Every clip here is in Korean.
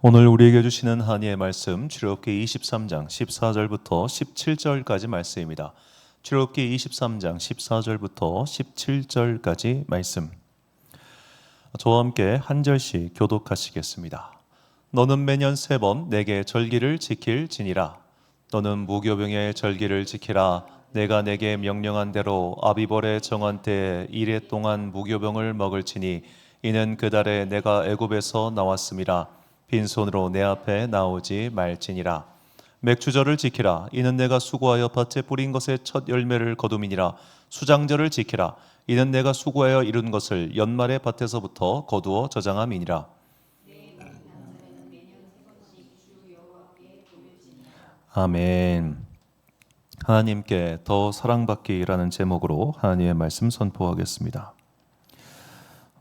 오늘 우리에게 주시는 한의의 말씀 출애굽기 23장 14절부터 17절까지 말씀입니다. 출애굽기 23장 14절부터 17절까지 말씀. 저와 함께 한 절씩 교독하시겠습니다. 너는 매년 3번 내게 절기를 지킬지니라. 너는 무교병의 절기를 지키라. 내가 내게 명령한 대로 아비벌의 정한 때에 이래 동안 무교병을 먹을지니 이는 그 달에 내가 애굽에서 나왔음이라. 빈손으로 내 앞에 나오지 말지니라. 맥주절을 지키라. 이는 내가 수고하여 밭에 뿌린 것의 첫 열매를 거둠이니라. 수장절을 지키라. 이는 내가 수고하여 이룬 것을 연말의 밭에서부터 거두어 저장함이니라. 아멘. 하나님께 더 사랑받기라는 제목으로 하나님의 말씀 선포하겠습니다.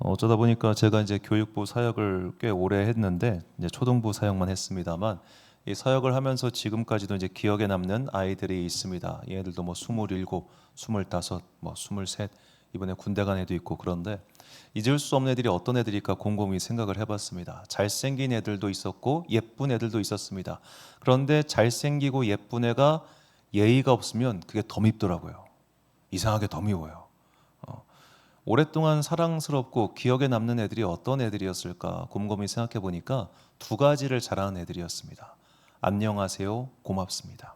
어쩌다 보니까 제가 이제 교육부 사역을 꽤 오래 했는데 이제 초등부 사역만 했습니다만 이 사역을 하면서 지금까지도 이제 기억에 남는 아이들이 있습니다. 얘들도 뭐 27, 25, 뭐 23, 이번에 군대 간 애도 있고 그런데 잊을 수 없는 애들이 어떤 애들일까 곰곰이 생각을 해봤습니다. 잘생긴 애들도 있었고 예쁜 애들도 있었습니다. 그런데 잘생기고 예쁜 애가 예의가 없으면 그게 더 밉더라고요. 이상하게 더 미워요. 오랫동안 사랑스럽고 기억에 남는 애들이 어떤 애들이었을까 곰곰이 생각해 보니까 두 가지를 잘하는 애들이었습니다. 안녕하세요, 고맙습니다.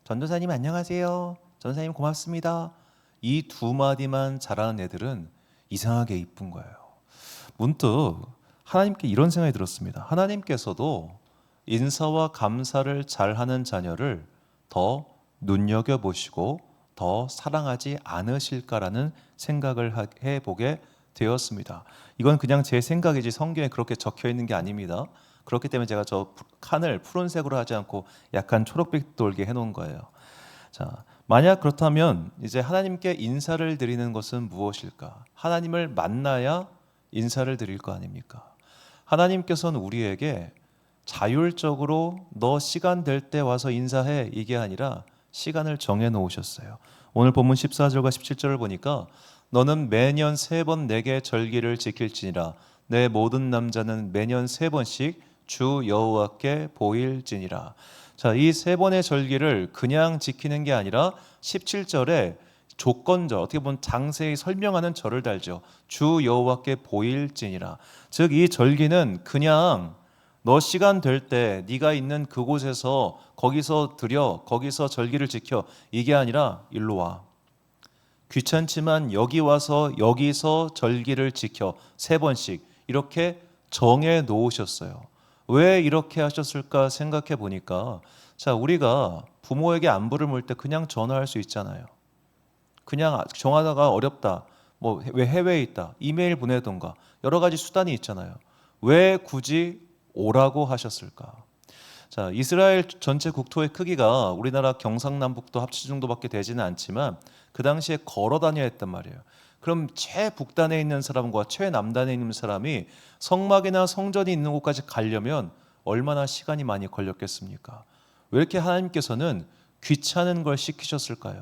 전도사님 안녕하세요, 전도사님 고맙습니다. 이 두 마디만 잘하는 애들은 이상하게 이쁜 거예요. 문득 하나님께 이런 생각이 들었습니다. 하나님께서도 인사와 감사를 잘하는 자녀를 더 눈여겨보시고 더 사랑하지 않으실까라는 생각을 해보게 되었습니다. 이건 그냥 제 생각이지 성경에 그렇게 적혀 있는 게 아닙니다. 그렇기 때문에 제가 저 칸을 푸른색으로 하지 않고 약간 초록빛 돌게 해놓은 거예요. 자, 만약 그렇다면 이제 하나님께 인사를 드리는 것은 무엇일까? 하나님을 만나야 인사를 드릴 거 아닙니까? 하나님께서는 우리에게 자율적으로 너 시간 될 때 와서 인사해 이게 아니라 시간을 정해 놓으셨어요. 오늘 본문 14절과 17절을 보니까 너는 매년 3번 내게 절기를 지킬지니라. 내 모든 남자는 매년 3번씩 주 여호와께 보일지니라. 자, 이 3번의 절기를 그냥 지키는 게 아니라 17절에 조건절, 어떻게 보면 장세히 설명하는 절을 달죠. 주 여호와께 보일지니라. 즉 이 절기는 그냥 너 시간 될 때 네가 있는 그곳에서 거기서 드려, 거기서 절기를 지켜 이게 아니라 일로 와. 귀찮지만 여기 와서 여기서 절기를 지켜 3번씩 이렇게 정해 놓으셨어요. 왜 이렇게 하셨을까 생각해 보니까 자, 우리가 부모에게 안부를 물 때 그냥 전화할 수 있잖아요. 그냥 전화가 어렵다. 뭐 왜 해외에 있다. 이메일 보내던가 여러 가지 수단이 있잖아요. 왜 굳이 오라고 하셨을까? 자, 이스라엘 전체 국토의 크기가 우리나라 경상남북도 합치 정도밖에 되지는 않지만 그 당시에 걸어 다녀야 했단 말이에요. 그럼 최북단에 있는 사람과 최남단에 있는 사람이 성막이나 성전이 있는 곳까지 가려면 얼마나 시간이 많이 걸렸겠습니까? 왜 이렇게 하나님께서는 귀찮은 걸 시키셨을까요?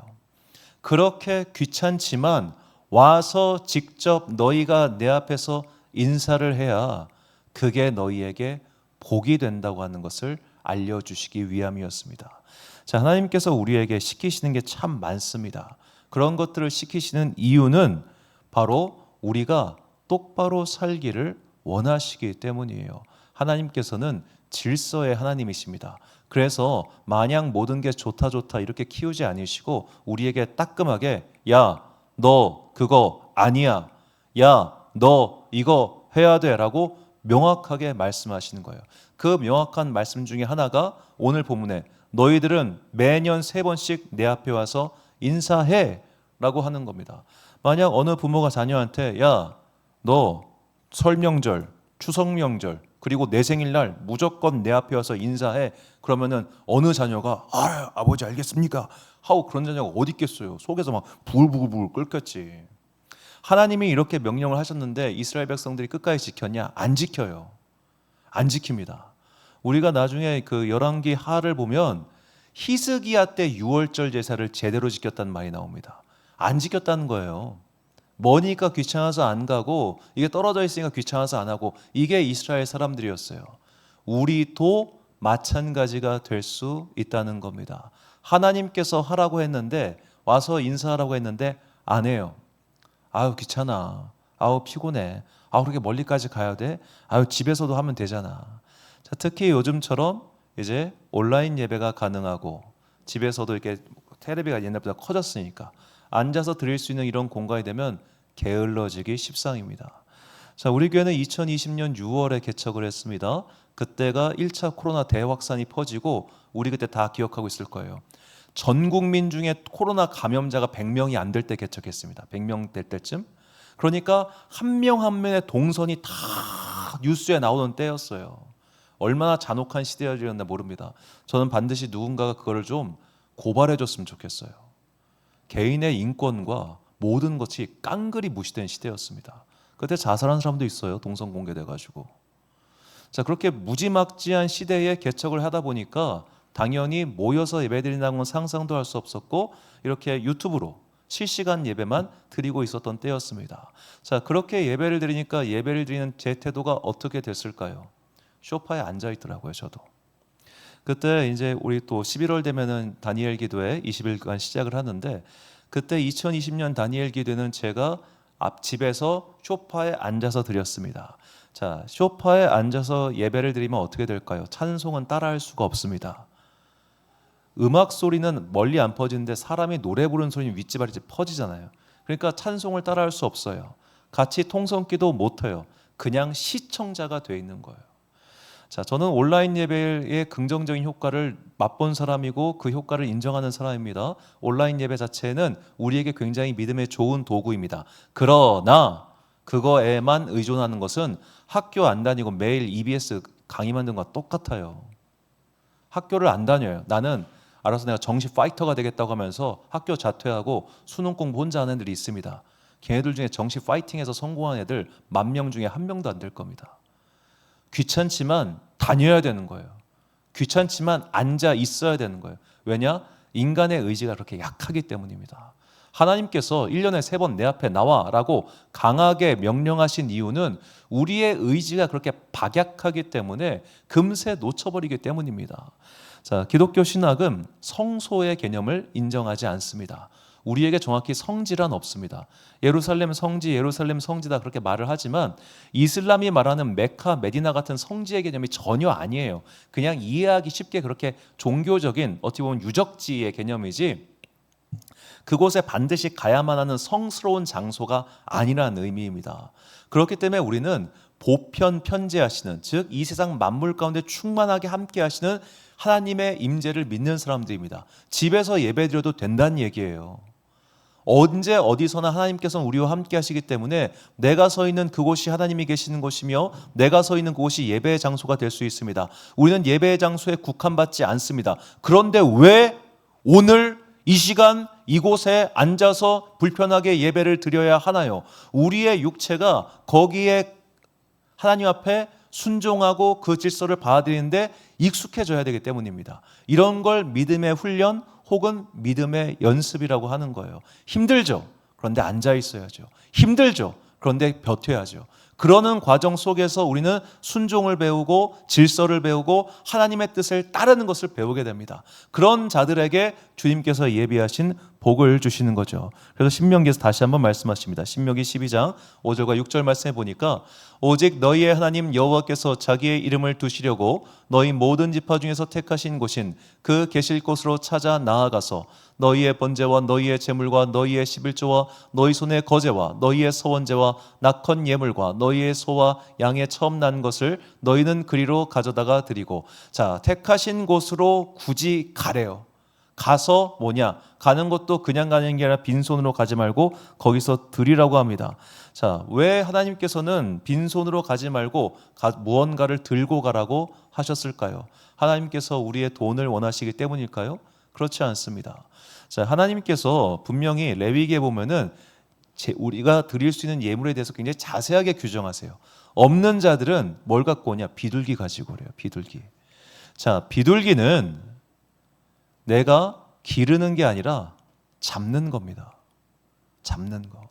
그렇게 귀찮지만 와서 직접 너희가 내 앞에서 인사를 해야 그게 너희에게 복이 된다고 하는 것을 알려주시기 위함이었습니다. 자, 하나님께서 우리에게 시키시는 게 참 많습니다. 그런 것들을 시키시는 이유는 바로 우리가 똑바로 살기를 원하시기 때문이에요. 하나님께서는 질서의 하나님이십니다. 그래서 마냥 모든 게 좋다 이렇게 키우지 않으시고 우리에게 따끔하게 야, 너 그거 아니야. 야, 너 이거 해야 돼 라고 명확하게 말씀하시는 거예요. 그 명확한 말씀 중에 하나가 오늘 본문에 너희들은 매년 3번씩 내 앞에 와서 인사해 라고 하는 겁니다. 만약 어느 부모가 자녀한테 야, 너 설명절, 추석명절 그리고 내 생일날 무조건 내 앞에 와서 인사해 그러면은 어느 자녀가 아버지 알겠습니까? 하고 그런 자녀가 어디 있겠어요. 속에서 막 부글부글 끓겠지. 하나님이 이렇게 명령을 하셨는데 이스라엘 백성들이 끝까지 지켰냐? 안 지켜요. 안 지킵니다. 우리가 나중에 그 열왕기 하를 보면 히스기야 때 유월절 제사를 제대로 지켰다는 말이 나옵니다. 안 지켰다는 거예요. 머니까 귀찮아서 안 가고 이게 떨어져 있으니까 귀찮아서 안 하고 이게 이스라엘 사람들이었어요. 우리도 마찬가지가 될 수 있다는 겁니다. 하나님께서 하라고 했는데 와서 인사하라고 했는데 안 해요. 아유 귀찮아. 아우 피곤해. 아우 그렇게 멀리까지 가야 돼? 아유 집에서도 하면 되잖아. 자, 특히 요즘처럼 이제 온라인 예배가 가능하고 집에서도 이렇게 테레비가 옛날보다 커졌으니까 앉아서 드릴 수 있는 이런 공간이 되면 게을러지기 십상입니다. 자, 우리 교회는 2020년 6월에 개척을 했습니다. 그때가 1차 코로나 대확산이 퍼지고 우리 그때 다 기억하고 있을 거예요. 전 국민 중에 코로나 감염자가 100명이 안 될 때 개척했습니다. 100명 될 때쯤. 그러니까 한 명 한 명의 동선이 다 뉴스에 나오는 때였어요. 얼마나 잔혹한 시대였나 모릅니다. 저는 반드시 누군가가 그거를 좀 고발해 줬으면 좋겠어요. 개인의 인권과 모든 것이 깡그리 무시된 시대였습니다. 그때 자살한 사람도 있어요. 동선 공개돼 가지고. 자, 그렇게 무지막지한 시대에 개척을 하다 보니까 당연히 모여서 예배드린다는 건 상상도 할 수 없었고 이렇게 유튜브로 실시간 예배만 드리고 있었던 때였습니다. 자, 그렇게 예배를 드리니까 예배를 드리는 제 태도가 어떻게 됐을까요? 소파에 앉아 있더라고요, 저도. 그때 이제 우리 또 11월 되면은 다니엘 기도회 20일간 시작을 하는데 그때 2020년 다니엘 기도회는 제가 앞집에서 소파에 앉아서 드렸습니다. 자, 소파에 앉아서 예배를 드리면 어떻게 될까요? 찬송은 따라할 수가 없습니다. 음악 소리는 멀리 안 퍼지는데 사람이 노래 부르는 소리는 윗집 아랫집 퍼지잖아요. 그러니까 찬송을 따라할 수 없어요. 같이 통성기도 못 해요. 그냥 시청자가 돼 있는 거예요. 자, 저는 온라인 예배의 긍정적인 효과를 맛본 사람이고 그 효과를 인정하는 사람입니다. 온라인 예배 자체는 우리에게 굉장히 믿음의 좋은 도구입니다. 그러나 그거에만 의존하는 것은 학교 안 다니고 매일 EBS 강의만 듣는 것과 똑같아요. 학교를 안 다녀요. 나는 알아서 내가 정시 파이터가 되겠다고 하면서 학교 자퇴하고 수능 공부 혼자 하는 애들이 있습니다. 걔네들 중에 정시 파이팅에서 성공한 애들 10,000명 중에 1명도 안 될 겁니다. 귀찮지만 다녀야 되는 거예요. 귀찮지만 앉아 있어야 되는 거예요. 왜냐? 인간의 의지가 그렇게 약하기 때문입니다. 하나님께서 1년에 3번 내 앞에 나와라고 강하게 명령하신 이유는 우리의 의지가 그렇게 박약하기 때문에 금세 놓쳐버리기 때문입니다. 자, 기독교 신학은 성소의 개념을 인정하지 않습니다. 우리에게 정확히 성지란 없습니다. 예루살렘 성지다 그렇게 말을 하지만 이슬람이 말하는 메카, 메디나 같은 성지의 개념이 전혀 아니에요. 그냥 이해하기 쉽게 그렇게 종교적인 어떻게 보면 유적지의 개념이지 그곳에 반드시 가야만 하는 성스러운 장소가 아니라는 의미입니다. 그렇기 때문에 우리는 보편 편재하시는, 즉 이 세상 만물 가운데 충만하게 함께 하시는 하나님의 임재를 믿는 사람들입니다. 집에서 예배드려도 된다는 얘기예요. 언제 어디서나 하나님께서는 우리와 함께 하시기 때문에 내가 서 있는 그곳이 하나님이 계시는 곳이며 내가 서 있는 그곳이 예배의 장소가 될 수 있습니다. 우리는 예배의 장소에 국한받지 않습니다. 그런데 왜 오늘 이 시간 이곳에 앉아서 불편하게 예배를 드려야 하나요? 우리의 육체가 거기에 하나님 앞에 순종하고 그 질서를 받아들이는데 익숙해져야 되기 때문입니다. 이런 걸 믿음의 훈련 혹은 믿음의 연습이라고 하는 거예요. 힘들죠. 그런데 앉아 있어야죠. 힘들죠. 그런데 버텨야죠. 그러는 과정 속에서 우리는 순종을 배우고 질서를 배우고 하나님의 뜻을 따르는 것을 배우게 됩니다. 그런 자들에게 주님께서 예비하신 복을 주시는 거죠. 그래서 신명기에서 다시 한번 말씀하십니다. 신명기 12장 5절과 6절 말씀해 보니까 오직 너희의 하나님 여호와께서 자기의 이름을 두시려고 너희 모든 지파 중에서 택하신 곳인 그 계실 곳으로 찾아 나아가서 너희의 번제와 너희의 제물과 너희의 11조와 너희 손의 거제와 너희의 서원제와 낙헌 예물과 너희의 소와 양의 처음 난 것을 너희는 그리로 가져다가 드리고, 자, 택하신 곳으로 굳이 가래요. 가서 뭐냐? 가는 것도 그냥 가는 게 아니라 빈손으로 가지 말고 거기서 드리라고 합니다. 자, 왜 하나님께서는 빈손으로 가지 말고 무언가를 들고 가라고 하셨을까요? 하나님께서 우리의 돈을 원하시기 때문일까요? 그렇지 않습니다. 자, 하나님께서 분명히 레위기에 보면은 우리가 드릴 수 있는 예물에 대해서 굉장히 자세하게 규정하세요. 없는 자들은 뭘 갖고 오냐? 비둘기 가지고 그래요. 비둘기. 자, 비둘기는 내가 기르는 게 아니라 잡는 겁니다. 잡는 거.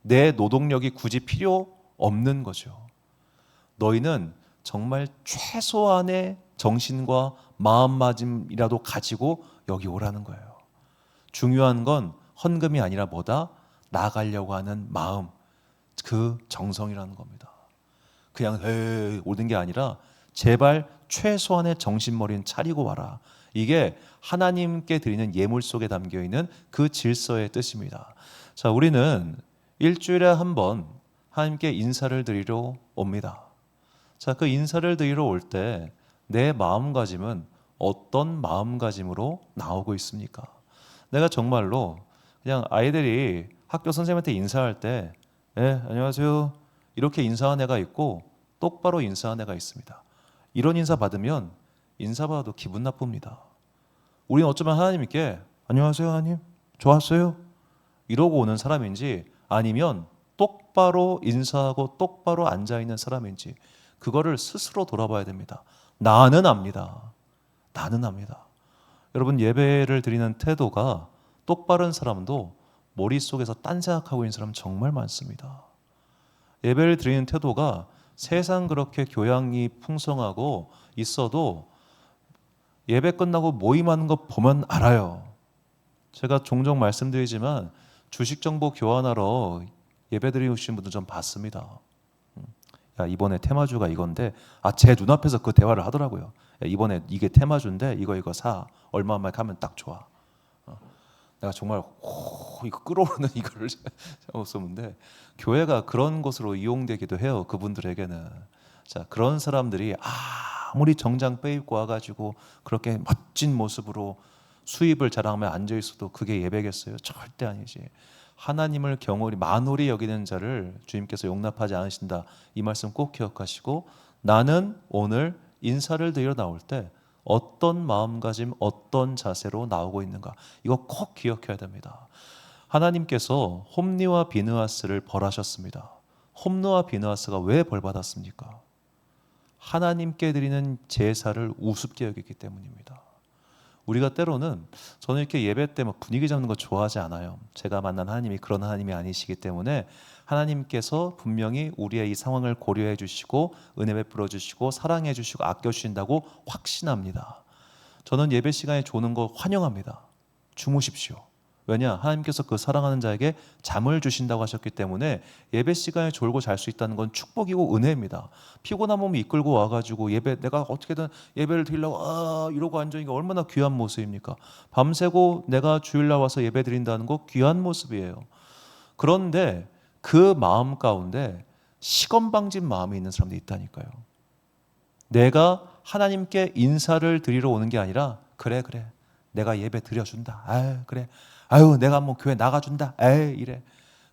내 노동력이 굳이 필요 없는 거죠. 너희는 정말 최소한의 정신과 마음가짐이라도 가지고 여기 오라는 거예요. 중요한 건 헌금이 아니라 뭐다? 나가려고 하는 마음, 그 정성이라는 겁니다. 그냥 오는 게 아니라 제발 최소한의 정신머리는 차리고 와라. 이게 하나님께 드리는 예물 속에 담겨있는 그 질서의 뜻입니다. 자, 우리는 일주일에 한 번 하나님께 인사를 드리러 옵니다. 자, 그 인사를 드리러 올 때 내 마음가짐은 어떤 마음가짐으로 나오고 있습니까? 내가 정말로 그냥 아이들이 학교 선생님한테 인사할 때 안녕하세요 이렇게 인사한 애가 있고 똑바로 인사한 애가 있습니다. 이런 인사 받으면 인사 받아도 기분 나쁩니다. 우리는 어쩌면 하나님께 안녕하세요 하나님 좋았어요 이러고 오는 사람인지 아니면 똑바로 인사하고 똑바로 앉아있는 사람인지 그거를 스스로 돌아봐야 됩니다. 나는 압니다. 여러분, 예배를 드리는 태도가 똑바른 사람도 머릿속에서 딴 생각하고 있는 사람 정말 많습니다. 예배를 드리는 태도가 세상 그렇게 교양이 풍성하고 있어도 예배 끝나고 모임하는 거 보면 알아요. 제가 종종 말씀드리지만 주식 정보 교환하러 예배 드리신 분들 좀 봤습니다. 야, 이번에 테마주가 이건데 제 눈앞에서 그 대화를 하더라고요. 야, 이번에 이게 테마주인데 이거 사. 얼마만 가면 딱 좋아. 내가 정말 이거 끌어오르는 이거를 잘못 썼는데 교회가 그런 곳으로 이용되기도 해요. 그분들에게는. 자, 그런 사람들이 아무리 정장 빼입고 와가지고 그렇게 멋진 모습으로 수입을 자랑하며 앉아 있어도 그게 예배겠어요? 절대 아니지. 하나님을 경홀히 만홀히 여기는 자를 주님께서 용납하지 않으신다. 이 말씀 꼭 기억하시고 나는 오늘 인사를 드리러 나올 때 어떤 마음가짐, 어떤 자세로 나오고 있는가 이거 꼭 기억해야 됩니다. 하나님께서 홈리와 비느하스를 벌하셨습니다. 홈리와 비느하스가 왜 벌받았습니까? 하나님께 드리는 제사를 우습게 여기기 때문입니다. 우리가 때로는 저는 이렇게 예배 때 막 분위기 잡는 거 좋아하지 않아요. 제가 만난 하나님이 그런 하나님이 아니시기 때문에 하나님께서 분명히 우리의 이 상황을 고려해 주시고 은혜 베풀어 주시고 사랑해 주시고 아껴 주신다고 확신합니다. 저는 예배 시간에 조는 거 환영합니다. 주무십시오. 왜냐? 하나님께서 그 사랑하는 자에게 잠을 주신다고 하셨기 때문에 예배 시간에 졸고 잘 수 있다는 건 축복이고 은혜입니다. 피곤한 몸이 이끌고 와가지고 예배 내가 어떻게든 예배를 드리려고 이러고 앉아있는 게 얼마나 귀한 모습입니까? 밤새고 내가 주일날 와서 예배 드린다는 거 귀한 모습이에요. 그런데 그 마음 가운데 시건방진 마음이 있는 사람들이 있다니까요. 내가 하나님께 인사를 드리러 오는 게 아니라 그래 내가 예배 드려준다. 그래 내가 뭐 교회 나가준다. 이래.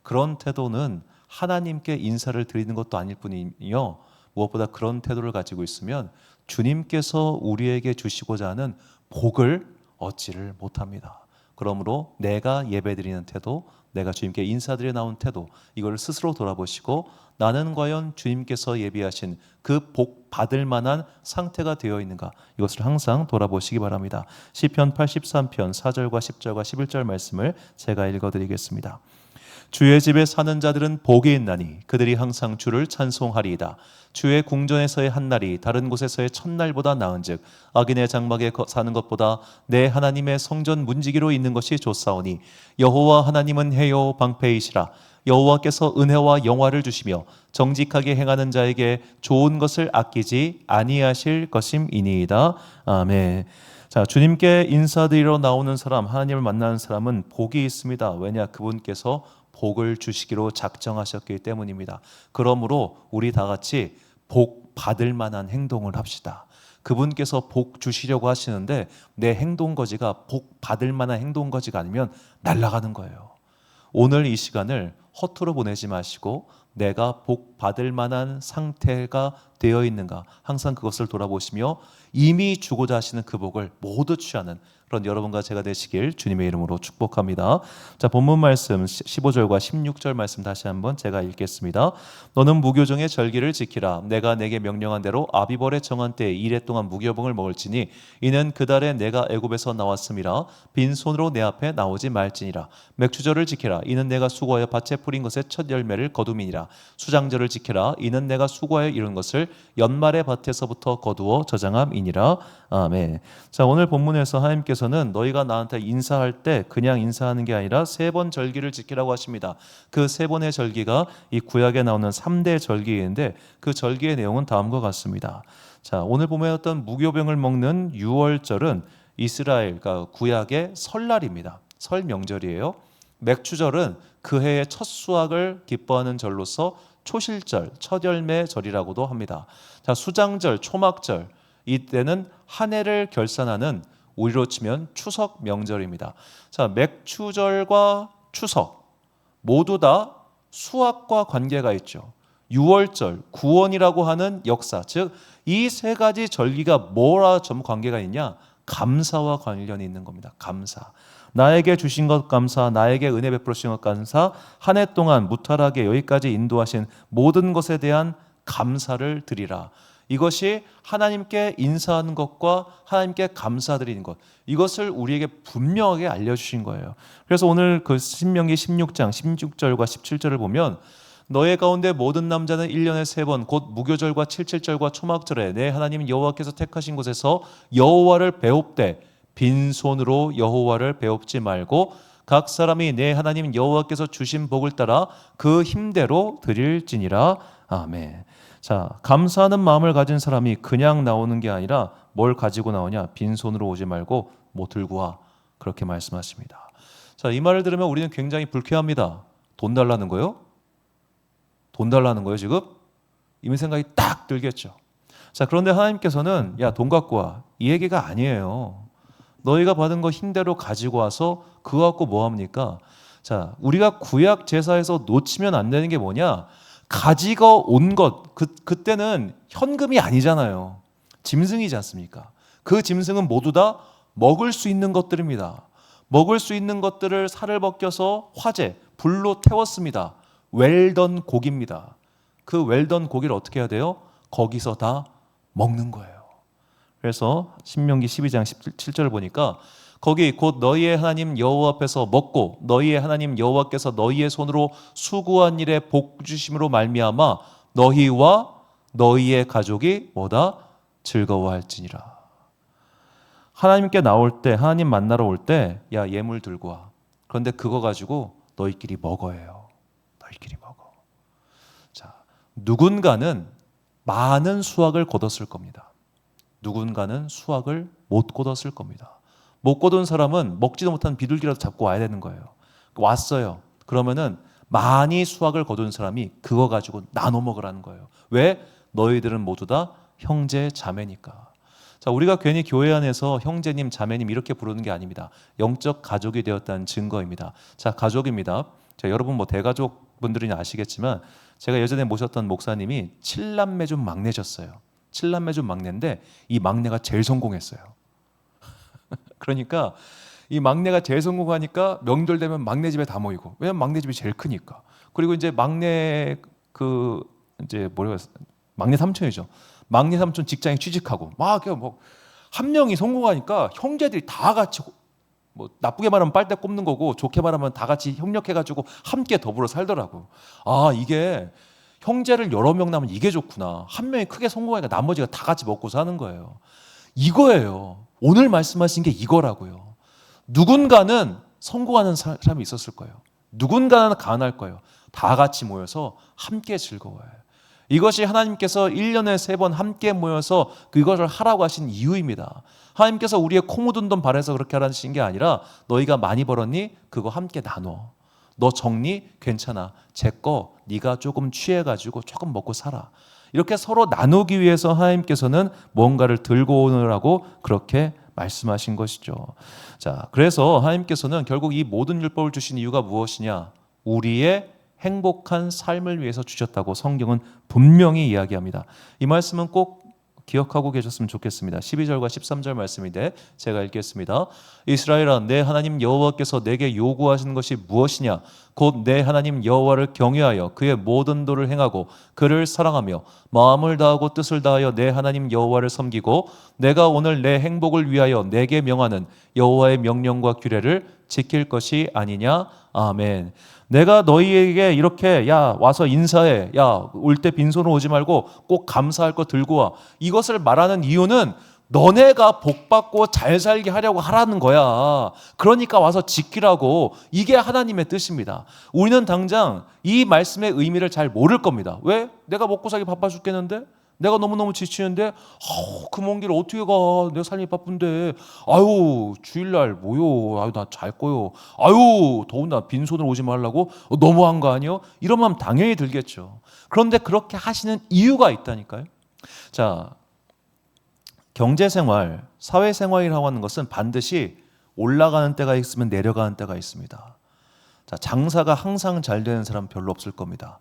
그런 태도는 하나님께 인사를 드리는 것도 아닐 뿐이요. 무엇보다 그런 태도를 가지고 있으면 주님께서 우리에게 주시고자 하는 복을 얻지를 못합니다. 그러므로 내가 예배드리는 태도, 내가 주님께 인사드려 나온 태도, 이걸 스스로 돌아보시고 나는 과연 주님께서 예비하신 그 복 받을 만한 상태가 되어 있는가, 이것을 항상 돌아보시기 바랍니다. 시편 83편 4절과 10절과 11절 말씀을 제가 읽어드리겠습니다. 주의 집에 사는 자들은 복이 있나니 그들이 항상 주를 찬송하리이다. 주의 궁전에서의 한날이 다른 곳에서의 첫날보다 나은즉 악인의 장막에 사는 것보다 내 하나님의 성전 문지기로 있는 것이 좋사오니 여호와 하나님은 해요 방패이시라. 여호와께서 은혜와 영화를 주시며 정직하게 행하는 자에게 좋은 것을 아끼지 아니하실 것임이니이다. 아멘. 자, 주님께 인사드리러 나오는 사람, 하나님을 만나는 사람은 복이 있습니다. 왜냐? 그분께서 복을 주시기로 작정하셨기 때문입니다. 그러므로 우리 다 같이 복 받을 만한 행동을 합시다. 그분께서 복 주시려고 하시는데 내 행동거지가 복 받을 만한 행동거지가 아니면 날아가는 거예요. 오늘 이 시간을 허투루 보내지 마시고 내가 복 받을 만한 상태가 되어 있는가, 항상 그것을 돌아보시며 이미 주고자 하시는 그 복을 모두 취하는 그런 여러분과 제가 되시길 주님의 이름으로 축복합니다. 자, 본문 말씀 15절과 16절 말씀 다시 한번 제가 읽겠습니다. 너는 무교정의 절기를 지키라. 내가 내게 명령한 대로 아비벌의 정한 때에 이래 동안 무교봉을 먹을지니 이는 그 달에 내가 애굽에서 나왔음이라. 빈손으로 내 앞에 나오지 말지니라. 맥주절을 지키라. 이는 내가 수고하여 밭에 뿌린 것의 첫 열매를 거둠이니라. 수장절을 지켜라. 이는 내가 수고하여 이룬 것을 연말의 밭에서부터 거두어 저장함이니라. 아멘. 자, 오늘 본문에서 하나님께서는 너희가 나한테 인사할 때 그냥 인사하는 게 아니라 3번 절기를 지키라고 하십니다. 그 3번의 절기가 이 구약에 나오는 3대 절기인데 그 절기의 내용은 다음과 같습니다. 자, 오늘 보면 어떤 무교병을 먹는 유월절은 이스라엘, 그러니까 구약의 설날입니다. 설 명절이에요. 맥추절은 그 해의 첫 수확을 기뻐하는 절로서 초실절, 첫 열매절이라고도 합니다. 자, 수장절, 초막절, 이때는 한 해를 결산하는 우리로 치면 추석 명절입니다. 자, 맥추절과 추석 모두 다 수확과 관계가 있죠. 유월절, 구원이라고 하는 역사, 즉 이 3가지 절기가 뭐라 좀 관계가 있냐? 감사와 관련이 있는 겁니다. 감사. 나에게 주신 것 감사, 나에게 은혜 베풀어 주신 것 감사, 한 해 동안 무탈하게 여기까지 인도하신 모든 것에 대한 감사를 드리라. 이것이 하나님께 인사하는 것과 하나님께 감사드리는 것, 이것을 우리에게 분명하게 알려주신 거예요. 그래서 오늘 그 신명기 16장 16절과 17절을 보면 너의 가운데 모든 남자는 1년에 3번 곧 무교절과 칠칠절과 초막절에 내 하나님 여호와께서 택하신 곳에서 여호와를 배웁되 빈손으로 여호와를 배웁지 말고 각 사람이 내 하나님 여호와께서 주신 복을 따라 그 힘대로 드릴지니라. 아멘. 자, 감사하는 마음을 가진 사람이 그냥 나오는 게 아니라 뭘 가지고 나오냐? 빈손으로 오지 말고 뭐 들고 와. 그렇게 말씀하십니다. 자, 이 말을 들으면 우리는 굉장히 불쾌합니다. 돈 달라는 거요? 돈 달라는 거예요 지금? 이미 생각이 딱 들겠죠. 자, 그런데 하나님께서는 야, 돈 갖고 와. 이 얘기가 아니에요. 너희가 받은 거 힘대로 가지고 와서 그거 갖고 뭐 합니까? 자, 우리가 구약 제사에서 놓치면 안 되는 게 뭐냐? 가지고 온 것, 그때는 현금이 아니잖아요. 짐승이지 않습니까? 그 짐승은 모두 다 먹을 수 있는 것들입니다. 먹을 수 있는 것들을 살을 벗겨서 화재, 불로 태웠습니다. 웰던 고기입니다. 그 웰던 고기를 어떻게 해야 돼요? 거기서 다 먹는 거예요. 그래서 신명기 12장 17절을 보니까 거기 곧 너희의 하나님 여호와 앞에서 먹고 너희의 하나님 여호와께서 너희의 손으로 수고한 일에 복 주심으로 말미암아 너희와 너희의 가족이 뭐다? 즐거워할지니라. 하나님께 나올 때, 하나님 만나러 올 때, 야, 예물 들고 와. 그런데 그거 가지고 너희끼리 먹어요. 너희끼리 먹어. 자, 누군가는 많은 수확을 거뒀을 겁니다. 누군가는 수확을 못 거뒀을 겁니다. 못 거둔 사람은 먹지도 못한 비둘기라도 잡고 와야 되는 거예요. 왔어요. 그러면은 많이 수확을 거둔 사람이 그거 가지고 나눠 먹으라는 거예요. 왜? 너희들은 모두 다 형제 자매니까. 자, 우리가 괜히 교회 안에서 형제님 자매님 이렇게 부르는 게 아닙니다. 영적 가족이 되었다는 증거입니다. 자, 가족입니다. 자, 여러분 뭐 대가족 분들은 아시겠지만 제가 예전에 모셨던 목사님이 7남매 중 막내셨어요. 7남매 중 막내인데 이 막내가 제일 성공했어요. 그러니까 이 막내가 제일 성공하니까 명절 되면 막내 집에 다 모이고, 왜냐면 막내 집이 제일 크니까. 그리고 이제 막내 막내 삼촌이죠. 막내 삼촌 직장에 취직하고 막 뭐 한 명이 성공하니까 형제들이 다 같이 뭐 나쁘게 말하면 빨대 꼽는 거고 좋게 말하면 다 같이 협력해가지고 함께 더불어 살더라고. 아, 이게 형제를 여러 명 나면 이게 좋구나. 한 명이 크게 성공하니까 나머지가 다 같이 먹고 사는 거예요. 이거예요. 오늘 말씀하신 게 이거라고요. 누군가는 성공하는 사람이 있었을 거예요. 누군가는 가난할 거예요. 다 같이 모여서 함께 즐거워해요. 이것이 하나님께서 1년에 3번 함께 모여서 그것을 하라고 하신 이유입니다. 하나님께서 우리의 코 묻은 돈 바래서 그렇게 하라신 게 아니라 너희가 많이 벌었니? 그거 함께 나눠. 너 적니? 괜찮아. 제 거 네가 조금 취해가지고 조금 먹고 살아. 이렇게 서로 나누기 위해서 하나님께서는 뭔가를 들고 오느라고 그렇게 말씀하신 것이죠. 자, 그래서 하나님께서는 결국 이 모든 율법을 주신 이유가 무엇이냐? 우리의 행복한 삶을 위해서 주셨다고 성경은 분명히 이야기합니다. 이 말씀은 꼭 기억하고 계셨으면 좋겠습니다. 12절과 13절 말씀인데 제가 읽겠습니다. 이스라엘아, 내 하나님 여호와께서 내게 요구하시는 것이 무엇이냐? 곧 내 하나님 여호와를 경외하여 그의 모든 도를 행하고 그를 사랑하며 마음을 다하고 뜻을 다하여 내 하나님 여호와를 섬기고 내가 오늘 내 행복을 위하여 내게 명하는 여호와의 명령과 규례를 지킬 것이 아니냐? 아멘. 내가 너희에게 이렇게 야 와서 인사해, 야 올 때 빈손으로 오지 말고 꼭 감사할 거 들고 와, 이것을 말하는 이유는 너네가 복받고 잘 살게 하려고 하라는 거야. 그러니까 와서 지키라고. 이게 하나님의 뜻입니다. 우리는 당장 이 말씀의 의미를 잘 모를 겁니다. 왜? 내가 먹고 살기 바빠 죽겠는데? 내가 너무너무 지치는데 그 먼 길 어떻게 가? 내가 살기 바쁜데. 아유 주일날 뭐요? 아유 나 잘 거요. 아유 더군다나 빈손으로 오지 말라고? 너무한 거 아니요? 이런 마음 당연히 들겠죠. 그런데 그렇게 하시는 이유가 있다니까요. 자, 경제생활, 사회생활이라고 하는 것은 반드시 올라가는 때가 있으면 내려가는 때가 있습니다. 자, 장사가 항상 잘 되는 사람 별로 없을 겁니다.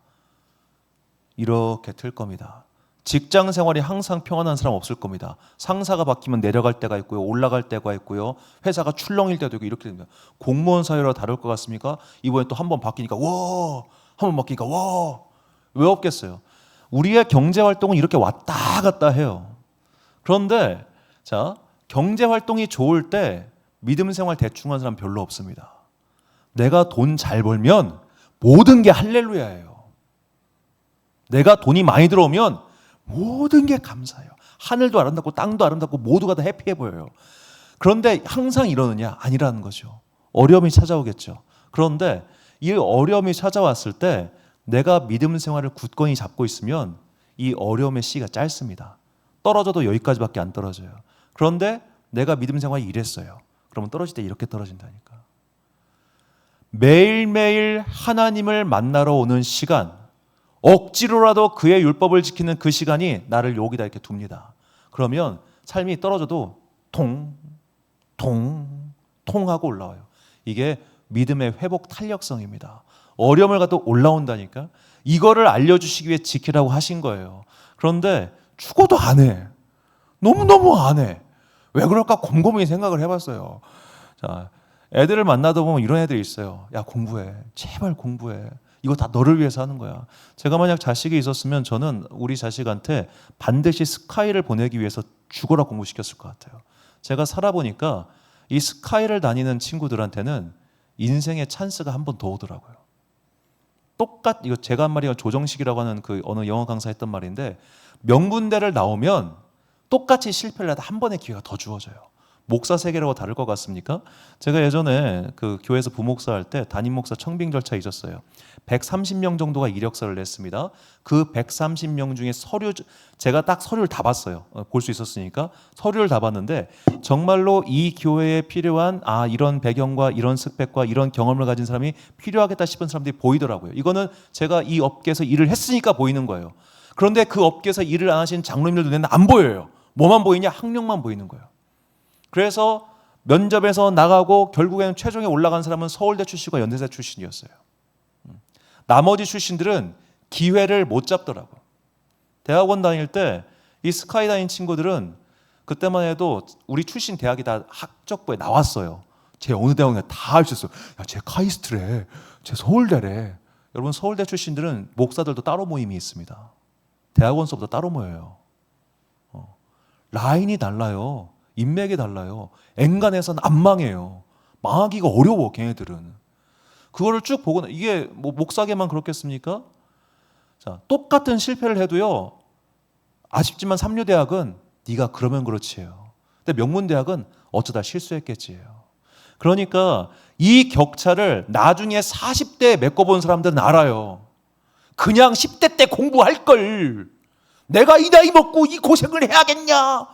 이렇게 틀 겁니다. 직장 생활이 항상 평안한 사람 없을 겁니다. 상사가 바뀌면 내려갈 때가 있고요, 올라갈 때가 있고요, 회사가 출렁일 때도 있고 이렇게 됩니다. 공무원 사회로 다를 것 같습니까? 이번에 또 한 번 바뀌니까 와, 한 번 바뀌니까 와, 왜 없겠어요? 우리의 경제 활동은 이렇게 왔다 갔다 해요. 그런데 자, 경제 활동이 좋을 때 믿음 생활 대충 하는 사람 별로 없습니다. 내가 돈 잘 벌면 모든 게 할렐루야예요. 내가 돈이 많이 들어오면 모든 게 감사해요. 하늘도 아름답고 땅도 아름답고 모두가 다 해피해 보여요. 그런데 항상 이러느냐? 아니라는 거죠. 어려움이 찾아오겠죠. 그런데 이 어려움이 찾아왔을 때 내가 믿음 생활을 굳건히 잡고 있으면 이 어려움의 씨가 짧습니다. 떨어져도 여기까지밖에 안 떨어져요. 그런데 내가 믿음 생활이 이랬어요. 그러면 떨어질 때 이렇게 떨어진다니까. 매일매일 하나님을 만나러 오는 시간, 억지로라도 그의 율법을 지키는 그 시간이 나를 여기다 이렇게 둡니다. 그러면 삶이 떨어져도 통하고 올라와요. 이게 믿음의 회복 탄력성입니다. 어려움을 가도 올라온다니까. 이거를 알려주시기 위해 지키라고 하신 거예요. 그런데 죽어도 안 해. 너무너무 안 해. 왜 그럴까 곰곰이 생각을 해봤어요. 자, 애들을 만나다 보면 이런 애들이 있어요. 야 공부해. 제발 공부해. 이거 다 너를 위해서 하는 거야. 제가 만약 자식이 있었으면 저는 우리 자식한테 반드시 스카이를 보내기 위해서 죽어라 공부시켰을 것 같아요. 제가 살아보니까 이 스카이를 다니는 친구들한테는 인생의 찬스가 한 번 더 오더라고요. 이거 제가 한 말이 조정식이라고 하는 그 어느 영어 강사 했던 말인데, 명문대를 나오면 똑같이 실패를 해도 한 번의 기회가 더 주어져요. 목사 세계라고 다를 것 같습니까? 제가 예전에 그 교회에서 부목사 할 때 담임 목사 청빙 절차에 있었어요. 130명 정도가 이력서를 냈습니다. 그 130명 중에 제가 딱 서류를 다 봤어요. 볼 수 있었으니까 서류를 다 봤는데 정말로 이 교회에 필요한 이런 배경과 이런 스펙과 이런 경험을 가진 사람이 필요하겠다 싶은 사람들이 보이더라고요. 이거는 제가 이 업계에서 일을 했으니까 보이는 거예요. 그런데 그 업계에서 일을 안 하신 장로님들도 내는 안 보여요. 뭐만 보이냐? 학력만 보이는 거예요. 그래서 면접에서 나가고 결국에는 최종에 올라간 사람은 서울대 출신과 연세대 출신이었어요. 나머지 출신들은 기회를 못 잡더라고. 대학원 다닐 때 이 스카이 다닌 친구들은 그때만 해도 우리 출신 대학이 다 학적부에 나왔어요. 쟤 어느 대학에 다 알 수 있어요. 야, 쟤 카이스트래. 쟤 서울대래. 여러분 서울대 출신들은 목사들도 따로 모임이 있습니다. 대학원서부터 따로 모여요. 라인이 달라요. 인맥이 달라요. 엔간해서는 안 망해요. 망하기가 어려워 걔네들은. 그거를 쭉 보고 이게 뭐 목사계만 그렇겠습니까? 자, 똑같은 실패를 해도요. 아쉽지만 삼류대학은 네가 그러면 그렇지요. 근데 명문대학은 어쩌다 실수했겠지요. 그러니까 이 격차를 나중에 40대에 메꿔본 사람들은 알아요. 그냥 10대 때 공부할 걸. 내가 이 나이 먹고 이 고생을 해야겠냐.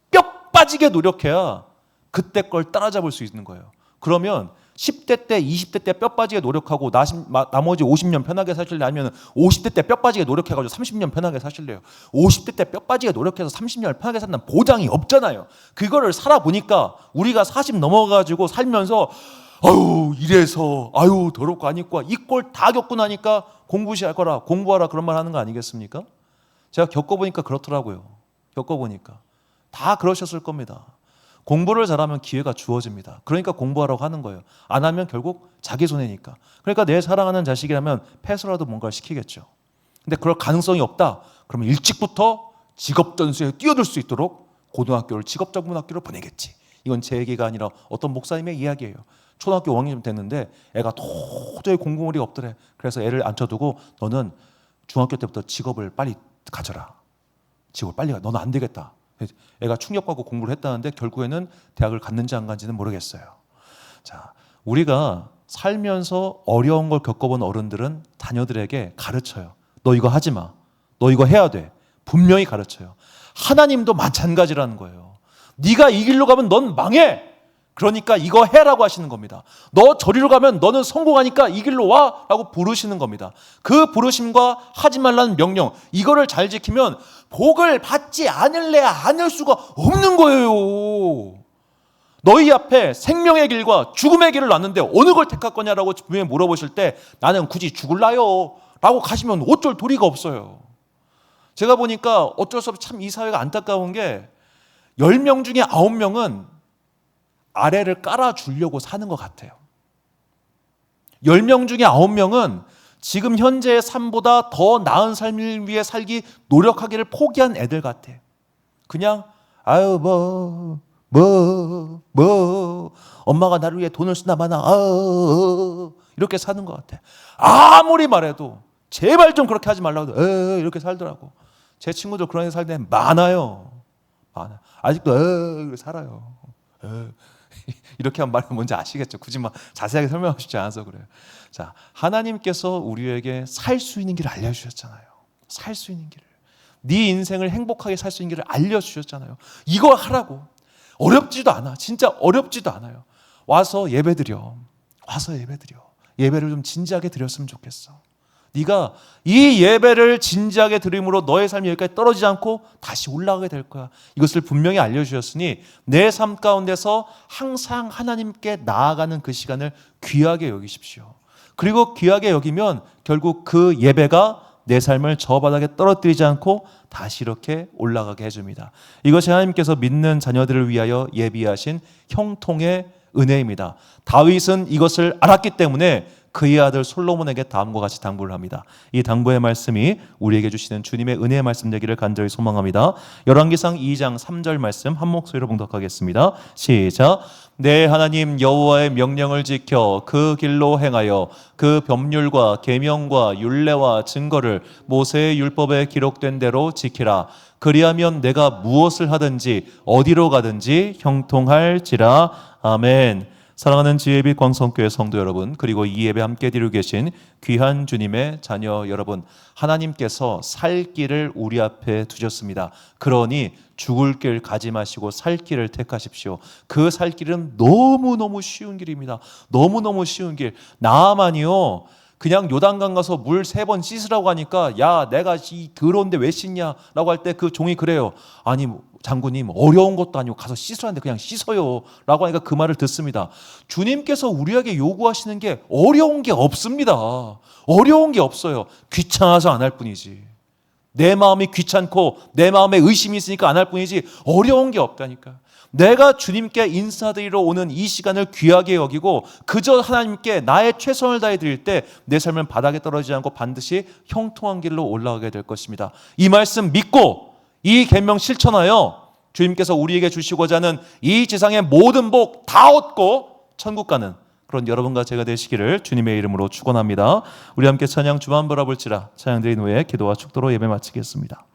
뼈 빠지게 노력해야 그때 걸 따라잡을 수 있는 거예요. 그러면 10대 때, 20대 때 뼈 빠지게 노력하고 나머지 50년 편하게 사실래? 아니면 50대 때 뼈 빠지게 노력해가지고 30년 편하게 사실래요? 50대 때 뼈 빠지게 노력해서 30년 편하게 산다는 보장이 없잖아요. 그거를 살아보니까 우리가 40 넘어가지고 살면서 아유 이래서 아유 더럽고 안 입고 이 꼴 다 겪고 나니까 공부하라 공부하라 그런 말 하는 거 아니겠습니까? 제가 겪어보니까 그렇더라고요. 겪어보니까 다 그러셨을 겁니다. 공부를 잘하면 기회가 주어집니다. 그러니까 공부하라고 하는 거예요. 안 하면 결국 자기 손해니까. 그러니까 내 사랑하는 자식이라면 패스라도 뭔가를 시키겠죠. 근데 그럴 가능성이 없다. 그러면 일찍부터 직업 전수에 뛰어들 수 있도록 고등학교를 직업전문학교로 보내겠지. 이건 제 얘기가 아니라 어떤 목사님의 이야기예요. 초등학교 5학년 됐는데 애가 도저히 공부머리가 없더래. 그래서 애를 앉혀두고 너는 중학교 때부터 직업을 빨리 가져라. 직업을 빨리 가. 너는 안 되겠다. 애가 충격받고 공부를 했다는데 결국에는 대학을 갔는지 안 갔는지는 모르겠어요. 자, 우리가 살면서 어려운 걸 겪어본 어른들은 자녀들에게 가르쳐요. 너 이거 하지 마. 너 이거 해야 돼. 분명히 가르쳐요. 하나님도 마찬가지라는 거예요. 네가 이 길로 가면 넌 망해. 그러니까 이거 해라고 하시는 겁니다. 너 저리로 가면 너는 성공하니까 이 길로 와 라고 부르시는 겁니다. 그 부르심과 하지 말라는 명령, 이거를 잘 지키면 복을 받지 않을래 않을 수가 없는 거예요. 너희 앞에 생명의 길과 죽음의 길을 놨는데 어느 걸 택할 거냐라고 분명히 물어보실 때 나는 굳이 죽을라요 라고 가시면 어쩔 도리가 없어요. 제가 보니까 어쩔 수 없이 참 이 사회가 안타까운 게 10명 중에 9명은 아래를 깔아주려고 사는 것 같아요. 10명 중에 9명은 지금 현재의 삶보다 더 나은 삶을 위해 살기 노력하기를 포기한 애들 같아. 그냥 아유 엄마가 나를 위해 돈을 쓰나 마나 이렇게 사는 것 같아. 아무리 말해도 제발 좀 그렇게 하지 말라고 이렇게 살더라고. 제 친구들 그런 애 살 때 많아요. 아직도 이렇게 살아요. 이렇게 한 말은 뭔지 아시겠죠? 굳이 막 자세하게 설명하고 싶지 않아서 그래요. 자, 하나님께서 우리에게 살 수 있는 길을 알려주셨잖아요. 살 수 있는 길을. 네 인생을 행복하게 살 수 있는 길을 알려주셨잖아요. 이거 하라고. 어렵지도 않아. 진짜 어렵지도 않아요. 와서 예배드려. 예배를 좀 진지하게 드렸으면 좋겠어. 네가 이 예배를 진지하게 드림으로 너의 삶이 여기까지 떨어지지 않고 다시 올라가게 될 거야. 이것을 분명히 알려주셨으니 내 삶 가운데서 항상 하나님께 나아가는 그 시간을 귀하게 여기십시오. 그리고 귀하게 여기면 결국 그 예배가 내 삶을 저 바닥에 떨어뜨리지 않고 다시 이렇게 올라가게 해줍니다. 이것이 하나님께서 믿는 자녀들을 위하여 예비하신 형통의 은혜입니다. 다윗은 이것을 알았기 때문에 그의 아들 솔로몬에게 다음과 같이 당부를 합니다. 이 당부의 말씀이 우리에게 주시는 주님의 은혜의 말씀 되기를 간절히 소망합니다. 열왕기상 2장 3절 말씀 한 목소리로 봉독하겠습니다. 시작. 내 하나님 여호와의 명령을 지켜 그 길로 행하여 그 법률과 계명과 율례와 증거를 모세의 율법에 기록된 대로 지키라. 그리하면 내가 무엇을 하든지 어디로 가든지 형통할지라. 아멘. 사랑하는 지혜빛 광성교회 성도 여러분, 그리고 이 예배 함께 드리고 계신 귀한 주님의 자녀 여러분, 하나님께서 살 길을 우리 앞에 두셨습니다. 그러니 죽을 길 가지 마시고 살 길을 택하십시오. 그 살 길은 너무너무 쉬운 길입니다. 너무너무 쉬운 길. 나아만이요, 그냥 요단강 가서 물 3번 씻으라고 하니까 야 내가 이 더러운데 왜 씻냐라고 할 때 그 종이 그래요. 아니 장군님 어려운 것도 아니고 가서 씻으라는데 그냥 씻어요 라고 하니까 그 말을 듣습니다. 주님께서 우리에게 요구하시는 게 어려운 게 없습니다. 어려운 게 없어요. 귀찮아서 안 할 뿐이지. 내 마음이 귀찮고 내 마음에 의심이 있으니까 안 할 뿐이지 어려운 게 없다니까. 내가 주님께 인사드리러 오는 이 시간을 귀하게 여기고 그저 하나님께 나의 최선을 다해 드릴 때 내 삶은 바닥에 떨어지지 않고 반드시 형통한 길로 올라가게 될 것입니다. 이 말씀 믿고 이 계명 실천하여 주님께서 우리에게 주시고자 하는 이 지상의 모든 복 다 얻고 천국 가는 그런 여러분과 제가 되시기를 주님의 이름으로 축원합니다. 우리 함께 찬양 주만 바라볼지라 찬양 드린 후에 기도와 축도로 예배 마치겠습니다.